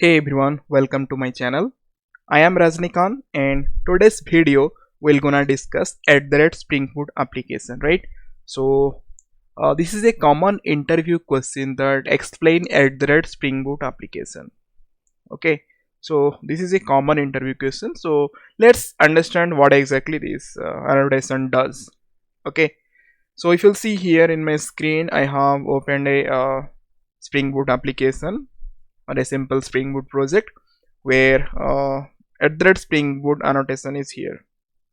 Hey everyone, welcome to my channel. I am Rajnikant and today's video we're gonna discuss Spring Boot application, right? So this is a common interview question that explain Spring Boot application. Okay, so this is a common interview question. So let's understand what exactly this annotation does. Okay, so if you'll see here in my screen, I have opened a Spring Boot application or a simple Spring Boot project where Spring Boot annotation is here.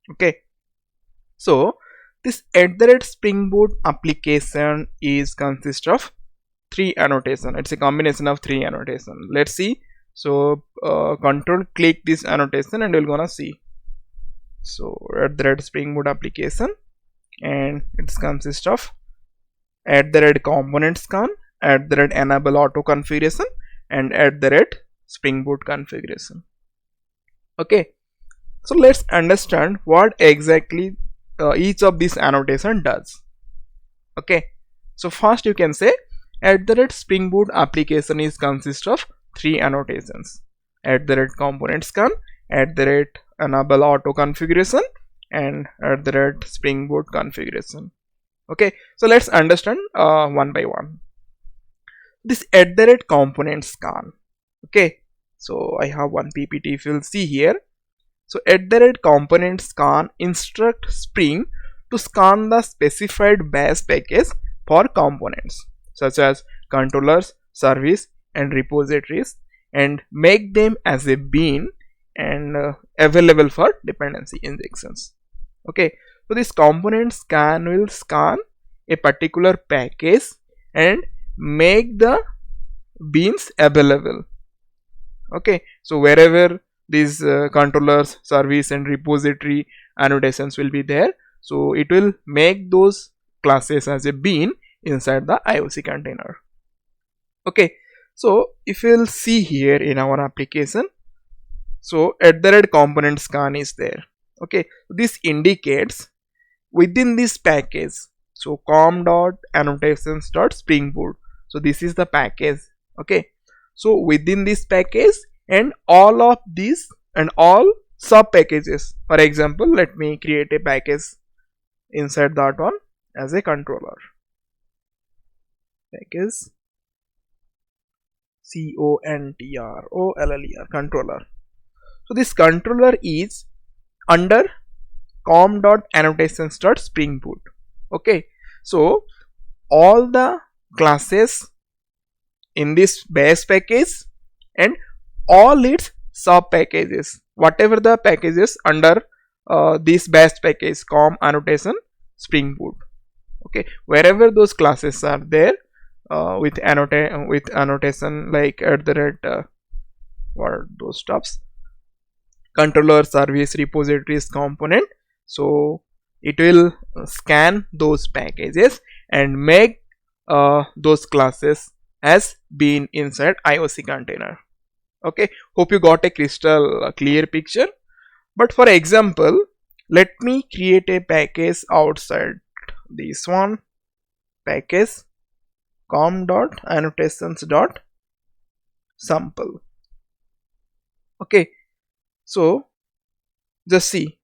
Okay, so this Spring Boot application is consist of three annotation. It's a combination of three annotation. Let's see. So control click this annotation and we're gonna see. So Spring Boot application, and it's consist of component scan, enable auto configuration, and Spring Boot configuration. Okay, so let's understand what exactly each of these annotation does. Okay, so first you can say Spring Boot application is consist of three annotations: component scan, enable auto configuration, and Spring Boot configuration. Okay, so let's understand one by one. This component scan. Okay, so I have one PPT. If you'll see here, so component scan instruct Spring to scan the specified bash package for components such as controllers, service, and repositories, and make them as a bean and available for dependency injections. Okay, so this component scan will scan a particular package and make the beans available. Okay, so wherever these controllers, service, and repository annotations will be there, so it will make those classes as a bean inside the IOC container. Okay, so if you'll see here in our application, so component scan is there. Okay, this indicates within this package, so com.annotations.springboot. So this is the package. Okay, so within this package and all of these and all sub packages, for example, let me create a package inside that one as a controller package, controller controller. So this controller is under com.annotations.springboot. Okay, so all the classes in this base package and all its sub packages, whatever the packages under this base package com annotation springboot. Okay, wherever those classes are there with annotation like what are those stuffs, controller, service, repositories, component, so it will scan those packages and make those classes as being inside IOC container. Okay, hope you got a crystal clear picture. But for example, let me create a package outside this one, package com.annotations.sample. okay, so just see,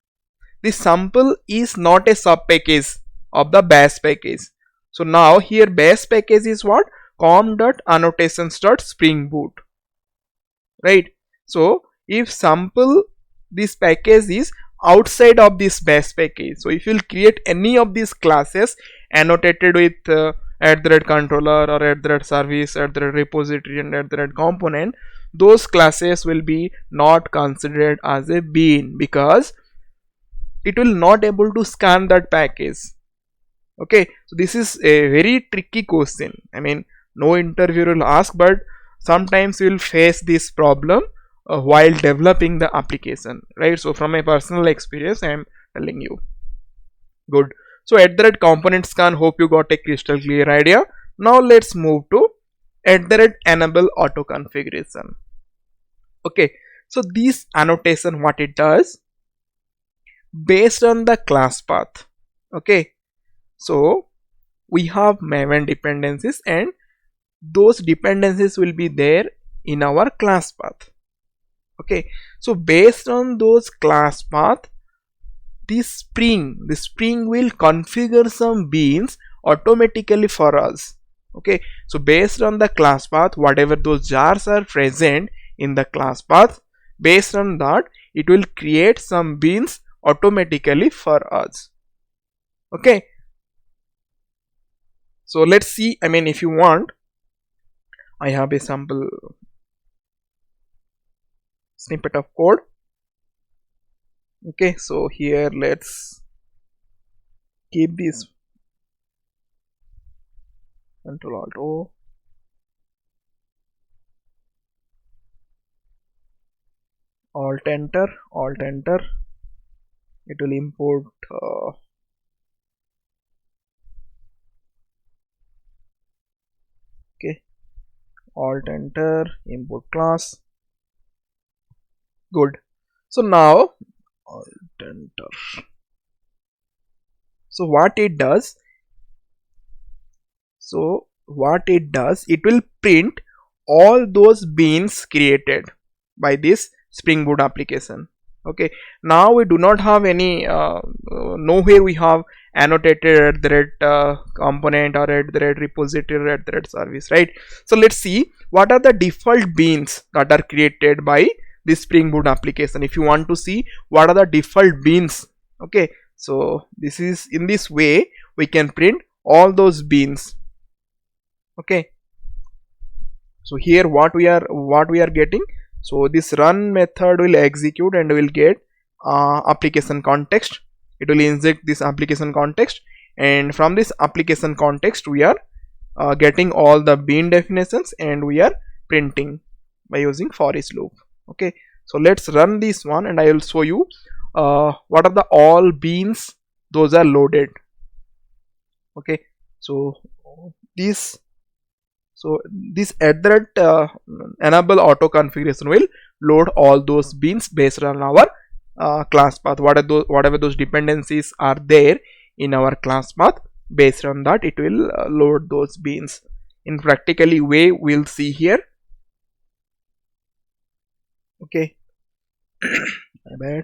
this sample is not a sub package of the bash package. So now here bash package is what? com.annotations.springboot, right? So if sample, this package is outside of this bash package, so if you'll create any of these classes annotated with controller or service, repository, and component, those classes will be not considered as a bean because it will not able to scan that package. Okay, so this is a very tricky question. I mean, no interviewer will ask, but sometimes you will face this problem while developing the application, right? So from my personal experience, I am telling you. Good. So component scan, hope you got a crystal clear idea. Now let's move to enable auto configuration. Okay, so this annotation, what it does, based on the class path. Okay, so we have Maven dependencies and those dependencies will be there in our class path. Okay, so based on those class path, the spring will configure some beans automatically for us. Okay, so based on the class path, whatever those jars are present in the class path, based on that it will create some beans automatically for us. Okay, so let's see. I mean, if you want, I have a sample snippet of code. Okay, so here let's keep this Control Alt O. Alt enter, it will import okay, Alt enter, import class. Good. So now Alt enter. So what it does, it will print all those beans created by this Spring Boot application. Okay, now we do not have any nowhere we have annotated component or repository service, right? So let's see what are the default beans that are created by this Spring Boot application. If you want to see what are the default beans, okay, so this is in this way we can print all those beans. Okay, so here what we are getting, so this run method will execute and will get application context. It will inject this application context, and from this application context we are getting all the bean definitions, and we are printing by using for each loop. Okay, so let's run this one and I will show you what are the all beans those are loaded. Okay, so this enable auto configuration will load all those beans based on our class path. Whatever those dependencies are there in our class path, based on that it will load those beans. In practically way we'll see here. Okay, my bad.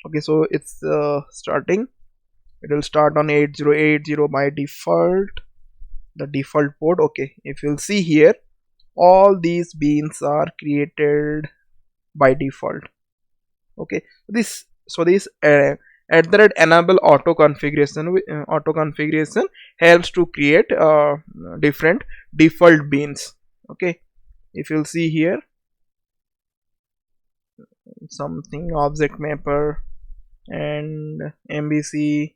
Okay, so it's starting. It will start on 8080 by default, the default port. Okay, if you'll see here, all these beans are created by default. Okay, this at the enable auto configuration helps to create different default beans. Okay, if you'll see here, something object mapper and MVC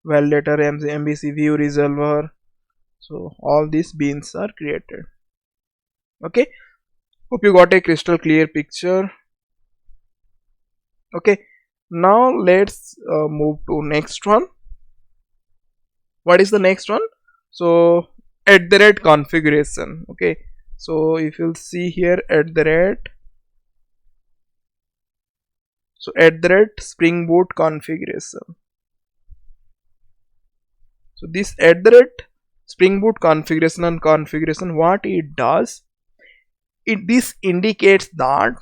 validator, MVC view resolver, so all these beans are created. Okay, hope you got a crystal clear picture. Okay, now let's move to next one. What is the next one? So configuration. Okay, so if you'll see here, so Spring Boot configuration. So this Spring Boot configuration, what it does, this indicates that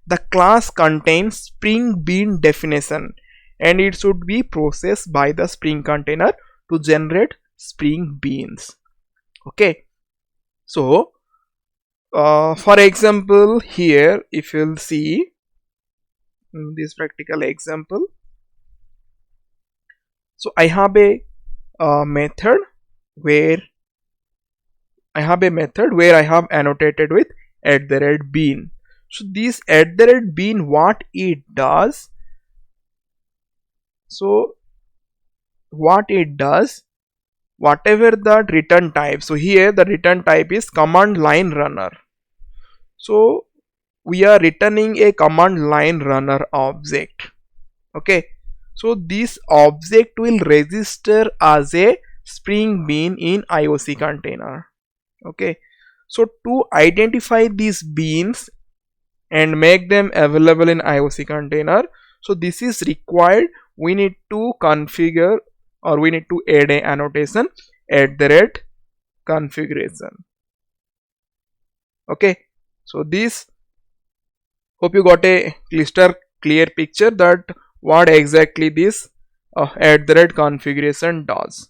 the class contains Spring Bean definition, and it should be processed by the Spring container to generate Spring Beans. Okay, so for example, here if you'll see this practical example, so I have a method where I have annotated with @bean. So this @bean, what it does, whatever the return type, so here the return type is command line runner. So we are returning a command line runner object. Okay, so this object will register as a Spring Bean in IOC container. Okay, so to identify these beans and make them available in IOC container, so this is required. We need to configure, or we need to add a annotation @ configuration. Okay, so this, hope you got a crystal clear picture that what exactly this @configuration does.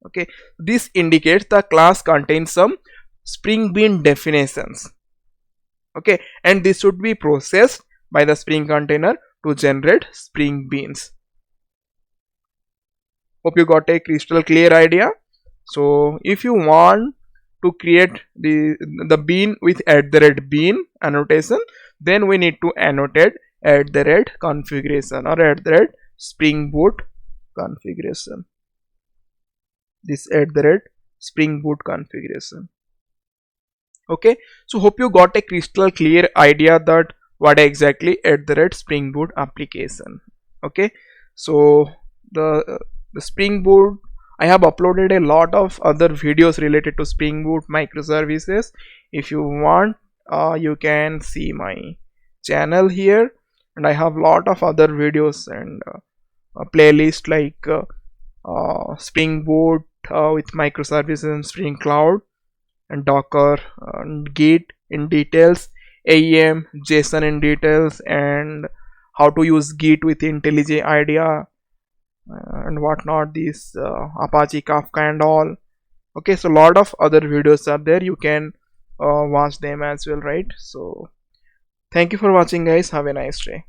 Okay, this indicates the class contains some Spring Bean definitions. Okay, and this should be processed by the Spring container to generate Spring Beans. Hope you got a crystal clear idea. So if you want to create the bean with @bean annotation, then we need to annotate @configuration or Spring Boot configuration. This Spring Boot configuration. Okay, so hope you got a crystal clear idea that what exactly Spring Boot application. Okay, so the Spring Boot, I have uploaded a lot of other videos related to Spring Boot microservices. If you want, you can see my channel here, and I have lot of other videos and a playlist like Spring Boot with microservices and Spring Cloud and Docker and Git in details, AEM, JSON in details, and how to use Git with IntelliJ IDEA and whatnot, this Apache Kafka and all. Okay, so a lot of other videos are there, you can watch them as well, right? So thank you for watching guys, have a nice day.